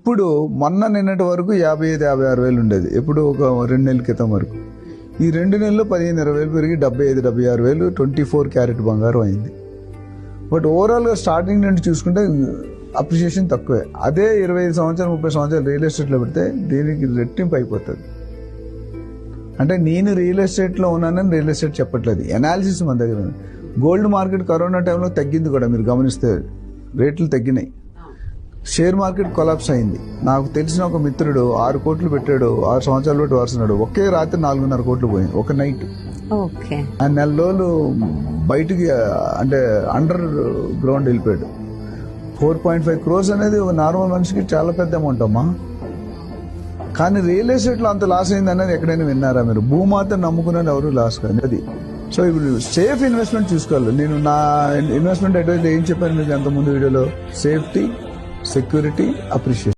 ఇప్పుడు నిన్నటి వరకు 55,000-56,000 ఉండేది. ఎప్పుడు ఒక 2 నెలల క్రితం వరకు. ఈ 2 నెలల్లో 15,000-20,000 పెరిగి 75,000-76,000 24 క్యారెట్ బంగారం అయింది. బట్ ఓవరాల్గా స్టార్టింగ్ నుండి చూసుకుంటే అప్రిషియేషన్ తక్కువే. అదే 25 సంవత్సరాలు 30 సంవత్సరాలు రియల్ ఎస్టేట్లో పెడితే దీనికి రెట్టింపు అయిపోతుంది. అంటే నేను రియల్ ఎస్టేట్లో ఉన్నానని రియల్ ఎస్టేట్ చెప్పట్లేదు, ఎనాలిసిస్ మన దగ్గర ఉంది. గోల్డ్ మార్కెట్ కరోనా టైంలో తగ్గింది కూడా, మీరు గమనిస్తే రేట్లు తగ్గినాయి. షేర్ మార్కెట్ కొలాప్స్ అయింది. నాకు తెలిసిన ఒక మిత్రుడు 6 కోట్లు పెట్టాడు, 6 సంవత్సరాలు పెట్టి వరుసన్నాడు. ఒకే రాత్రి 4.5 కోట్లు పోయింది ఒక నైట్. ఆ నెల రోజులు బయటికి అంటే అండర్ గ్రౌండ్ వెళ్ళిపోయాడు. 4.5 crores అనేది ఒక నార్మల్ మనిషికి చాలా పెద్ద అమౌంట్ అమ్మా. కానీ రియల్ ఎస్టేట్లో అంత లాస్ అయింది అనేది ఎక్కడైనా విన్నారా మీరు? భూమాత నమ్ముకున్నది ఎవరు లాస్ కాదు అది. సో ఇప్పుడు సేఫ్ ఇన్వెస్ట్మెంట్ చూసుకోవాలి. నేను నా ఇన్వెస్ట్మెంట్ అడ్వైజ్ ఏం చెప్పాను మీకు అంత ముందు వీడియోలో? Safety, security, appreciation.